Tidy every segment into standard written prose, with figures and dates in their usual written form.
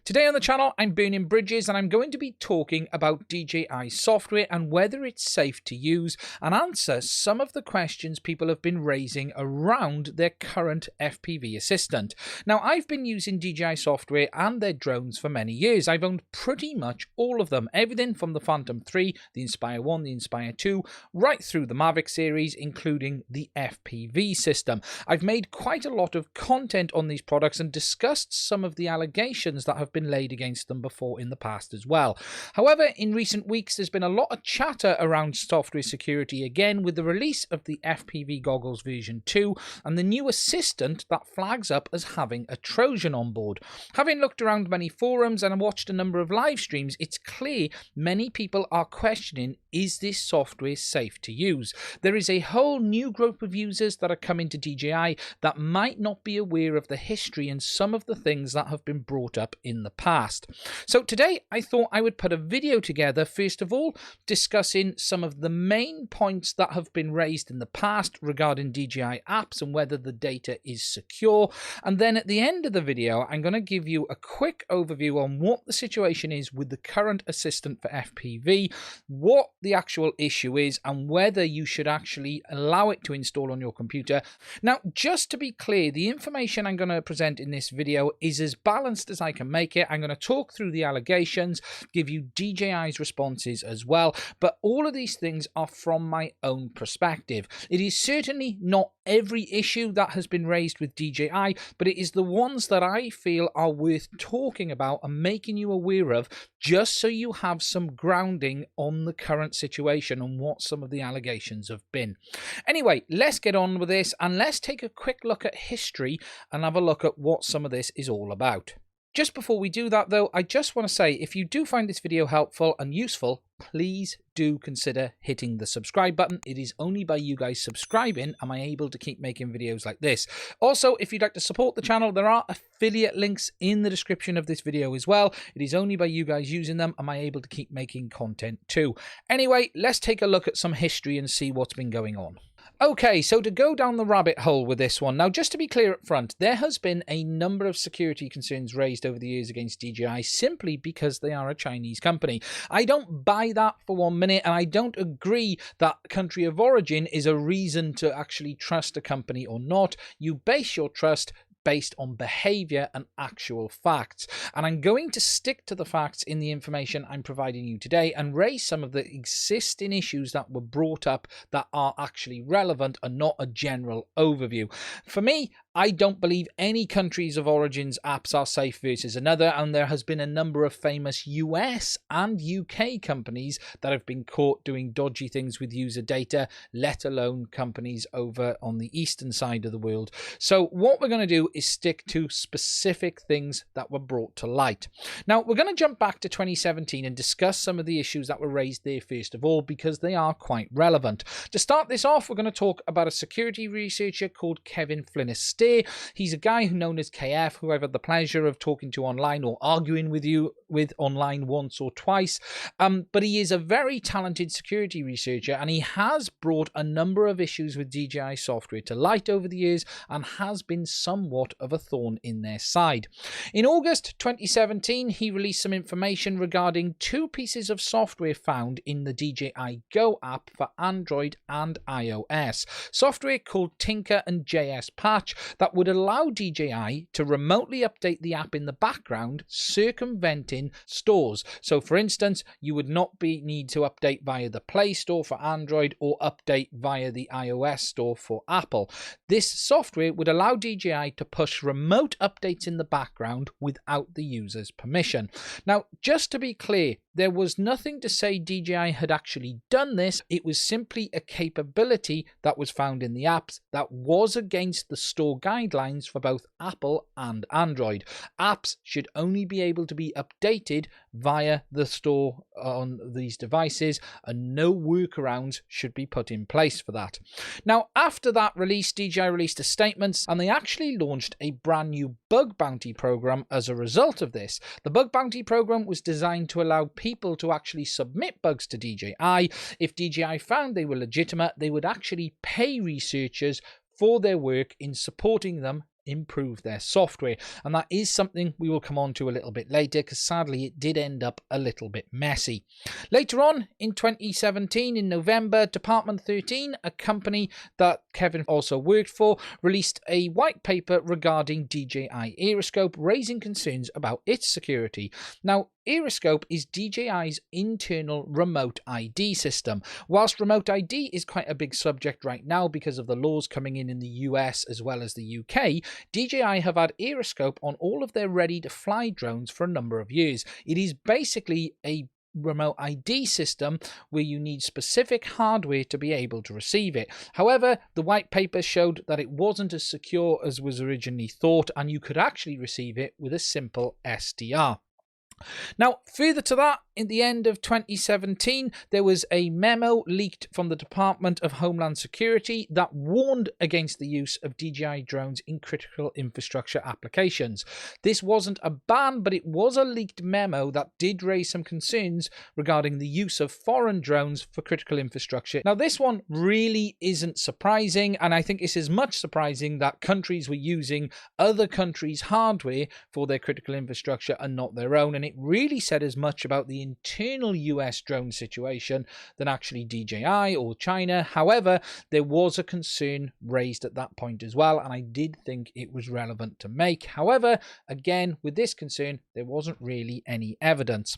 Today on the channel, I'm burning bridges and I'm going to be talking about DJI software and whether it's safe to use and answer some of the questions people have been raising around their current FPV assistant. Now, I've been using DJI software and their drones for many years. I've owned pretty much all of them, everything from the Phantom 3, the Inspire 1, the Inspire 2, right through the Mavic series, including the FPV system. I've made quite a lot of content on these products and discussed some of the allegations that have been laid against them before in the past as well. However, in recent weeks, there's been a lot of chatter around software security again with the release of the FPV Goggles V2 and the new assistant that flags up as having a Trojan on board. Having looked around many forums and watched a number of live streams, it's clear many people are questioning, is this software safe to use? There is a whole new group of users that are coming to DJI that might not be aware of the history and some of the things that have been brought up in the past. So today I thought I would put a video together, first of all, discussing some of the main points that have been raised in the past regarding DJI apps and whether the data is secure. And then at the end of the video, I'm going to give you a quick overview on what the situation is with the current assistant for FPV, what the actual issue is, and whether you should actually allow it to install on your computer. Now, just to be clear, the information I'm going to present in this video is as balanced as I can make it. I'm going to talk through the allegations, give you DJI's responses as well, but all of these things are from my own perspective. It is certainly not every issue that has been raised with DJI, but it is the ones that I feel are worth talking about and making you aware of, just so you have some grounding on the current situation and what some of the allegations have been. Anyway, let's get on with this and let's take a quick look at history and have a look at what some of this is all about. Just before we do that though, I just want to say, if you do find this video helpful and useful, please do consider hitting the subscribe button. It is only by you guys subscribing am I able to keep making videos like this. Also, if you'd like to support the channel, there are affiliate links in the description of this video as well. It is only by you guys using them am I able to keep making content too. Anyway, let's take a look at some history and see what's been going on. Okay, so to go down the rabbit hole with this one, now just to be clear up front, there has been a number of security concerns raised over the years against DJI simply because they are a Chinese company. I don't buy that for 1 minute, and I don't agree that country of origin is a reason to actually trust a company or not. You base your trust based on behavior and actual facts. And I'm going to stick to the facts in the information I'm providing you today and raise some of the existing issues that were brought up that are actually relevant and not a general overview. For me, I don't believe any countries of origins apps are safe versus another, and there has been a number of famous US and UK companies that have been caught doing dodgy things with user data, let alone companies over on the eastern side of the world. So what we're going to do is stick to specific things that were brought to light. Now, we're going to jump back to 2017 and discuss some of the issues that were raised there first of all, because they are quite relevant. To start this off, we're going to talk about a security researcher called Kevin Flynn. He's a guy known as KF, who I've had the pleasure of talking to online or arguing with online once or twice. But he is a very talented security researcher, and he has brought a number of issues with DJI software to light over the years and has been somewhat of a thorn in their side. In August 2017, he released some information regarding two pieces of software found in the DJI Go app for Android and iOS. Software called Tinker and JSPatch that would allow DJI to remotely update the app in the background, circumventing stores. So for instance, you would not need to update via the Play Store for Android or update via the iOS store for Apple. This software would allow DJI to push remote updates in the background without the user's permission. Now, just to be clear, there was nothing to say DJI had actually done this. It was simply a capability that was found in the apps that was against the store guidelines for both Apple and Android. Apps should only be able to be updated via the store on these devices, and no workarounds should be put in place for that. Now, after that release, DJI released a statement, and they actually launched a brand new bug bounty program as a result of this. The bug bounty program was designed to allow people to actually submit bugs to DJI. If DJI found they were legitimate, they would actually pay researchers for their work in supporting them improve their software. And that is something we will come on to a little bit later, because sadly it did end up a little bit messy. Later on in 2017, in November, Department 13, a company that Kevin also worked for, released a white paper regarding DJI Aeroscope, raising concerns about its security. Now, Aeroscope is DJI's internal remote ID system. Whilst remote ID is quite a big subject right now because of the laws coming in the US as well as the UK, DJI have had Aeroscope on all of their ready-to-fly drones for a number of years. It is basically a remote ID system where you need specific hardware to be able to receive it. However, the white paper showed that it wasn't as secure as was originally thought, and you could actually receive it with a simple SDR. Now, further to that, in the end of 2017, there was a memo leaked from the Department of Homeland Security that warned against the use of DJI drones in critical infrastructure applications. This wasn't a ban, but it was a leaked memo that did raise some concerns regarding the use of foreign drones for critical infrastructure. Now, this one really isn't surprising, and I think it's as much surprising that countries were using other countries' hardware for their critical infrastructure and not their own, and it really said as much about the internal US drone situation than actually DJI or China. However, there was a concern raised at that point as well, and I did think it was relevant to make. However, again, with this concern, there wasn't really any evidence.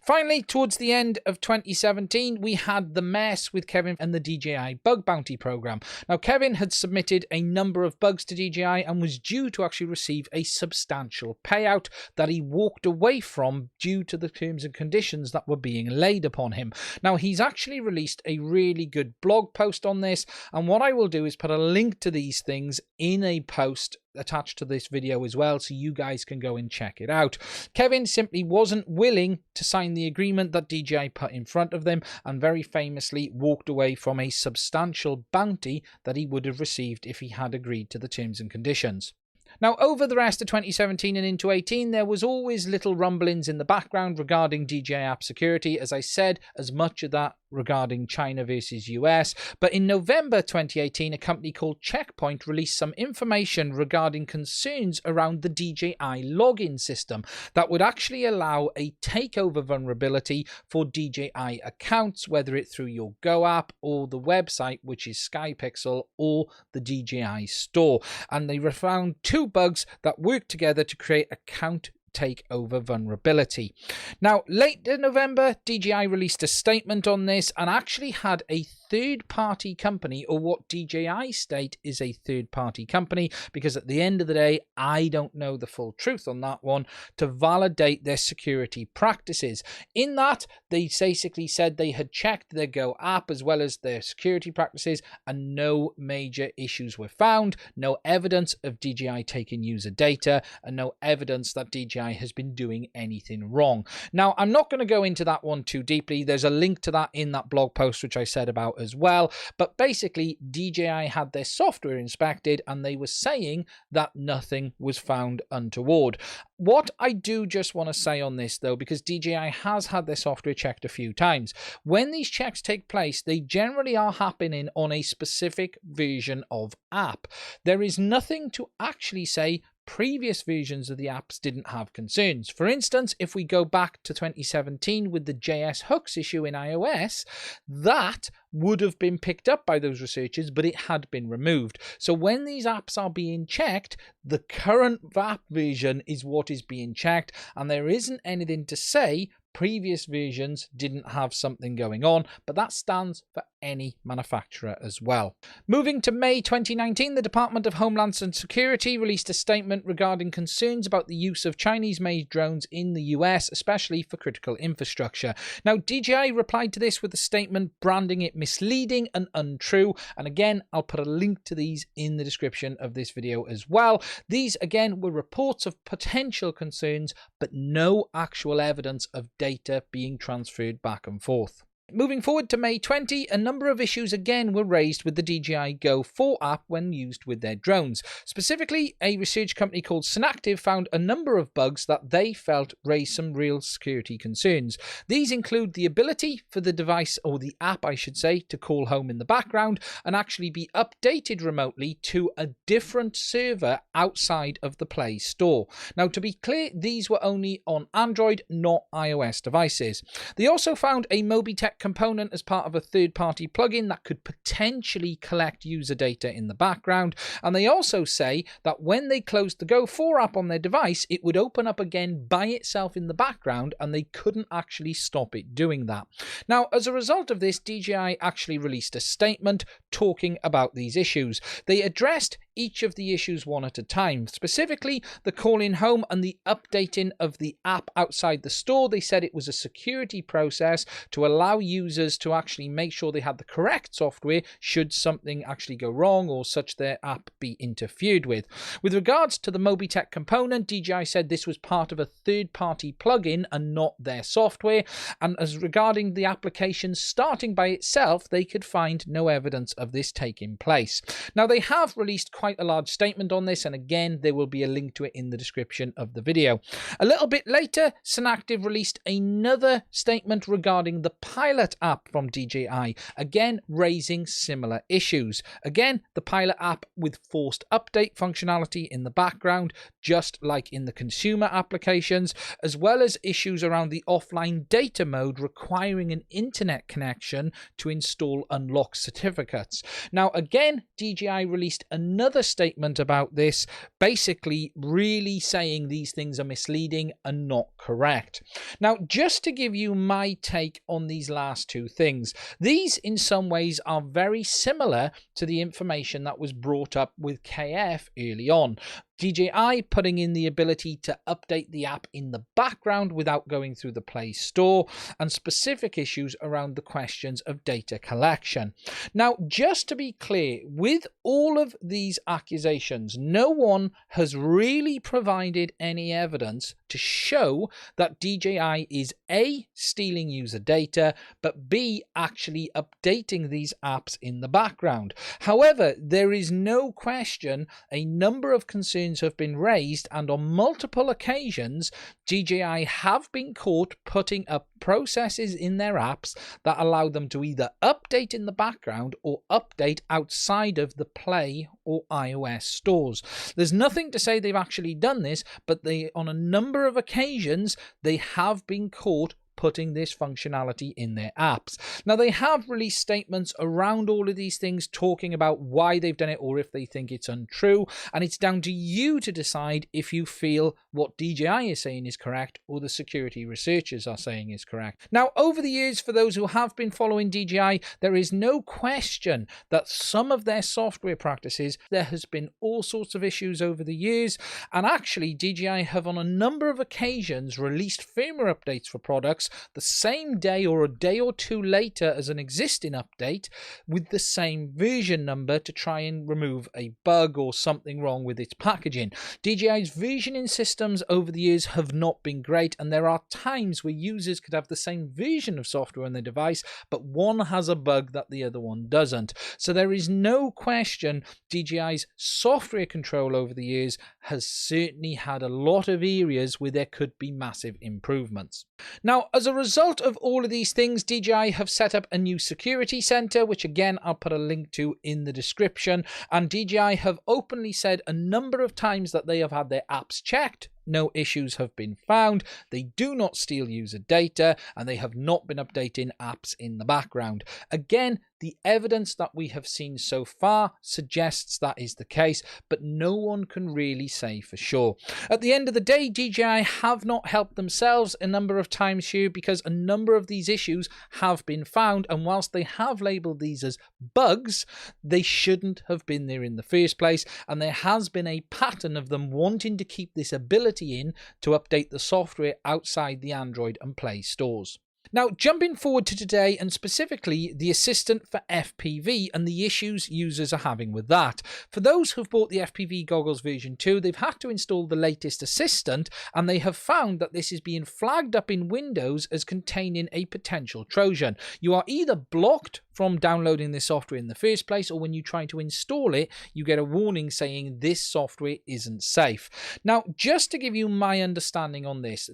Finally, towards the end of 2017, we had the mess with Kevin and the DJI Bug Bounty program. Now, Kevin had submitted a number of bugs to DJI and was due to actually receive a substantial payout that he walked away from due to the terms and conditions that were being laid upon him. Now, he's actually released a really good blog post on this, and what I will do is put a link to these things in a post attached to this video as well, so you guys can go and check it out. Kevin simply wasn't willing to sign the agreement that DJI put in front of them, and very famously walked away from a substantial bounty that he would have received if he had agreed to the terms and conditions. Now, over the rest of 2017 and into 18, there was always little rumblings in the background regarding DJI app security. As I said, as much of that regarding China versus US. But in November 2018, a company called Checkpoint released some information regarding concerns around the DJI login system that would actually allow a takeover vulnerability for DJI accounts, whether it's through your Go app or the website, which is SkyPixel, or the DJI store. And they found two bugs that work together to create account takeover vulnerability. Now, late in November, DJI released a statement on this and actually had a third-party company, or what DJI state is a third-party company, because at the end of the day, I don't know the full truth on that one, to validate their security practices. In that, they basically said they had checked their Go app as well as their security practices, and no major issues were found, no evidence of DJI taking user data, and no evidence that DJI has been doing anything wrong. Now, I'm not going to go into that one too deeply. There's a link to that in that blog post, which I said about as well. But basically, DJI had their software inspected and they were saying that nothing was found untoward. What I do just want to say on this, though, because DJI has had their software checked a few times, when these checks take place, they generally are happening on a specific version of app. There is nothing to actually say previous versions of the apps didn't have concerns. For instance, if we go back to 2017 with the JS hooks issue in iOS, that would have been picked up by those researchers, but it had been removed. So when these apps are being checked, the current app version is what is being checked, and there isn't anything to say previous versions didn't have something going on, but that stands for any manufacturer as well. Moving to May 2019, the Department of Homeland Security released a statement regarding concerns about the use of Chinese-made drones in the US, especially for critical infrastructure. Now, DJI replied to this with a statement branding it misleading and untrue, and again, I'll put a link to these in the description of this video as well. These, again, were reports of potential concerns, but no actual evidence of data being transferred back and forth. Moving forward to May 20, a number of issues again were raised with the DJI Go 4 app when used with their drones. Specifically, a research company called Synactive found a number of bugs that they felt raised some real security concerns. These include the ability for the device, or the app I should say, to call home in the background and actually be updated remotely to a different server outside of the Play Store. Now, to be clear, these were only on Android, not iOS devices. They also found a Mobitech component as part of a third-party plugin that could potentially collect user data in the background, and they also say that when they closed the Go 4 app on their device, it would open up again by itself in the background, and they couldn't actually stop it doing that. Now, as a result of this, DJI actually released a statement talking about these issues. They addressed each of the issues one at a time, specifically the calling home and the updating of the app outside the store. They said it was a security process to allow users to actually make sure they had the correct software should something actually go wrong or such their app be interfered with. With regards to the Mobitech component, DJI said this was part of a third-party plugin and not their software, and as regarding the application starting by itself, they could find no evidence of this taking place. Now, they have released quite a large statement on this, and again, there will be a link to it in the description of the video. A little bit later, Synactive released another statement regarding the Pilot app from DJI, again raising similar issues. Again, the Pilot app with forced update functionality in the background, just like in the consumer applications, as well as issues around the offline data mode requiring an internet connection to install unlock certificates. Now, again, DJI released another statement about this, basically really saying these things are misleading and not correct. Now, just to give you my take on these last two things, these in some ways are very similar to the information that was brought up with KF early on. DJI putting in the ability to update the app in the background without going through the Play Store, and specific issues around the questions of data collection. Now, just to be clear, with all of these accusations, no one has really provided any evidence to show that DJI is A, stealing user data, but B, actually updating these apps in the background. However, there is no question a number of concerns have been raised, and on multiple occasions DJI have been caught putting up processes in their apps that allow them to either update in the background or update outside of the Play or iOS stores. There's nothing to say they've actually done this, but on a number of occasions they have been caught putting this functionality in their apps. Now, they have released statements around all of these things talking about why they've done it or if they think it's untrue, and it's down to you to decide if you feel what DJI is saying is correct or the security researchers are saying is correct. Now, over the years, for those who have been following DJI, there is no question that some of their software practices, there has been all sorts of issues over the years, and actually DJI have on a number of occasions released firmware updates for products the same day or a day or two later as an existing update with the same version number to try and remove a bug or something wrong with its packaging. DJI's versioning systems over the years have not been great, and there are times where users could have the same version of software on their device, but one has a bug that the other one doesn't. So there is no question DJI's software control over the years has certainly had a lot of areas where there could be massive improvements. Now, as a result of all of these things, DJI have set up a new security center, which again, I'll put a link to in the description. And DJI have openly said a number of times that they have had their apps checked. No issues have been found. They do not steal user data, and they have not been updating apps in the background. Again, the evidence that we have seen so far suggests that is the case, but no one can really say for sure. At the end of the day, DJI have not helped themselves a number of times here, because a number of these issues have been found, and whilst they have labelled these as bugs, they shouldn't have been there in the first place, and there has been a pattern of them wanting to keep this ability in to update the software outside the Android and Play stores. Now, jumping forward to today, and specifically the assistant for FPV and the issues users are having with that. For those who've bought the FPV Goggles version 2, they've had to install the latest assistant, and they have found that this is being flagged up in Windows as containing a potential Trojan. You are either blocked from downloading this software in the first place, or when you try to install it, you get a warning saying this software isn't safe. Now, just to give you my understanding on this,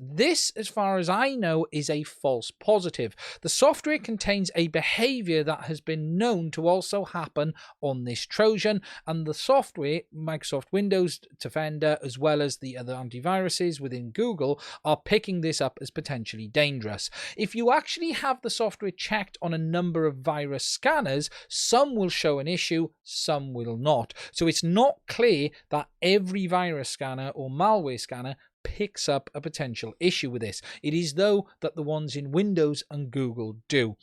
as far as I know, is a false positive. The software contains a behavior that has been known to also happen on this Trojan, and the software, Microsoft Windows Defender, as well as the other antiviruses within Google, are picking this up as potentially dangerous. If you actually have the software checked on a number of virus scanners, some will show an issue, some will not. So it's not clear that every virus scanner or malware scanner picks up a potential issue with this. It is though that the ones in Windows and Google do.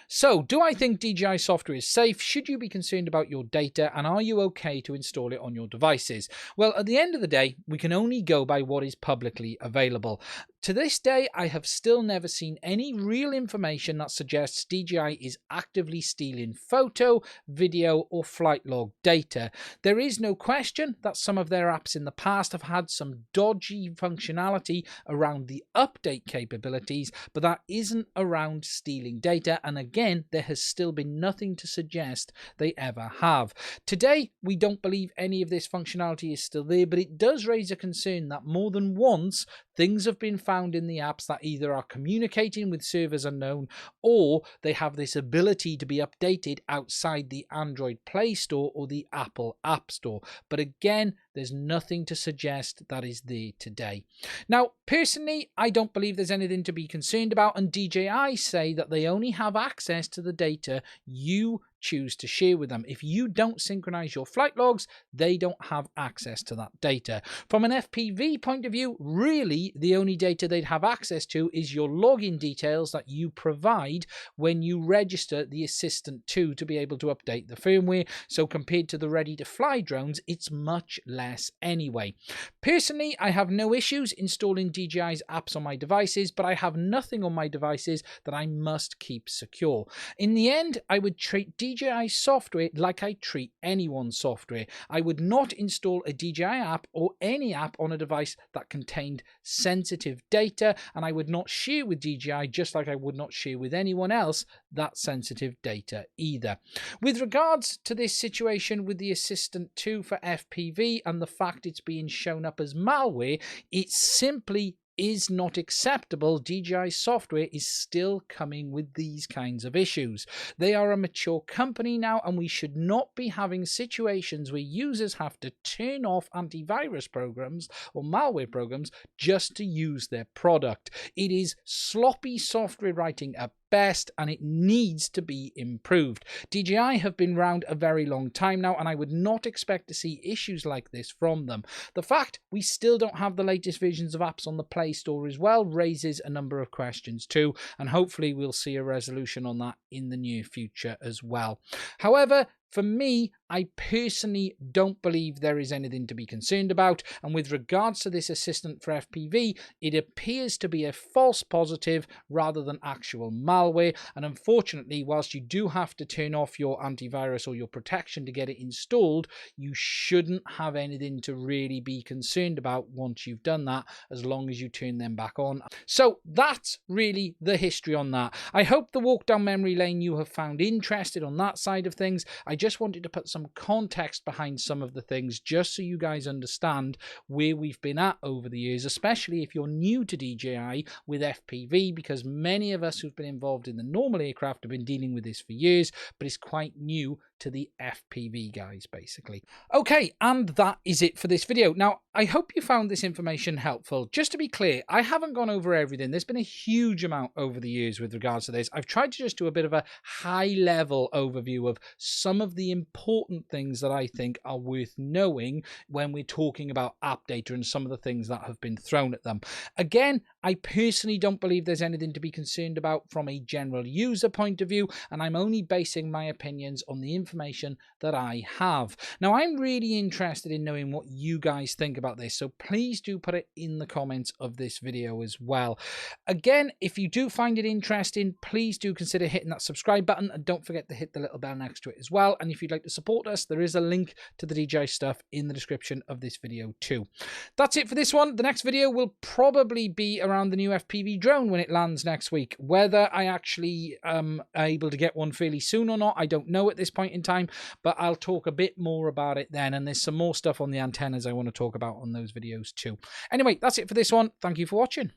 So, do I think DJI software is safe? Should you be concerned about your data? And are you okay to install it on your devices? Well, at the end of the day, we can only go by what is publicly available. To this day, I have still never seen any real information that suggests DJI is actively stealing photo, video, or flight log data. There is no question that some of their apps in the past have had some dodgy functionality around the update capabilities, but that isn't around stealing data, and again, there has still been nothing to suggest they ever have. Today, we don't believe any of this functionality is still there, but it does raise a concern that more than once, things have been found in the apps that either are communicating with servers unknown, or they have this ability to be updated outside the Android Play Store or the Apple App Store. But again, there's nothing to suggest that is there today. Now, personally, I don't believe there's anything to be concerned about, and DJI say that they only have access to the data you choose to share with them. If you don't synchronize your flight logs, they don't have access to that data. From an FPV point of view, really the only data they'd have access to is your login details that you provide when you register the Assistant 2 to be able to update the firmware. So compared to the ready-to-fly drones, it's much less anyway. Personally, I have no issues installing DJI's apps on my devices, but I have nothing on my devices that I must keep secure. In the end, I would treat DJI software like I treat anyone's software. I would not install a DJI app or any app on a device that contained sensitive data, and I would not share with DJI, just like I would not share with anyone else, that sensitive data either. With regards to this situation with the Assistant 2 for FPV and the fact it's being shown up as malware, it simply is not acceptable. DJI software is still coming with these kinds of issues. They are a mature company now, and we should not be having situations where users have to turn off antivirus programs or malware programs just to use their product. It is sloppy software writing at best, and it needs to be improved. DJI have been around a very long time now, and I would not expect to see issues like this from them. The fact we still don't have the latest versions of apps on the Play Store as well raises a number of questions too, and hopefully we'll see a resolution on that in the near future as well. However, for me, I personally don't believe there is anything to be concerned about, and with regards to this assistant for FPV, it appears to be a false positive rather than actual malware, and unfortunately, whilst you do have to turn off your antivirus or your protection to get it installed, you shouldn't have anything to really be concerned about once you've done that, as long as you turn them back on. So that's really the history on that. I hope the walk down memory lane you have found interested on that side of things. I just wanted to put some context behind some of the things just so you guys understand where we've been at over the years, especially if you're new to DJI with FPV, because many of us who've been involved in the normal aircraft have been dealing with this for years, but it's quite new to the FPV guys, basically. Okay, and that is it for this video. Now, I hope you found this information helpful. Just to be clear, I haven't gone over everything. There's been a huge amount over the years with regards to this. I've tried to just do a bit of a high-level overview of some of the important things that I think are worth knowing when we're talking about app data and some of the things that have been thrown at them. Again, I personally don't believe there's anything to be concerned about from a general user point of view, and I'm only basing my opinions on the information that I have. Now, I'm really interested in knowing what you guys think about this, so please do put it in the comments of this video as well. Again, if you do find it interesting, please do consider hitting that subscribe button, and don't forget to hit the little bell next to it as well. And if you'd like to support us, there is a link to the DJI stuff in the description of this video too. That's it for this one. The next video will probably be around the new FPV drone when it lands next week. Whether I actually am able to get one fairly soon or not, I don't know at this point in time, but I'll talk a bit more about it then, and there's some more stuff on the antennas I want to talk about on those videos too. Anyway, that's it for this one. Thank you for watching.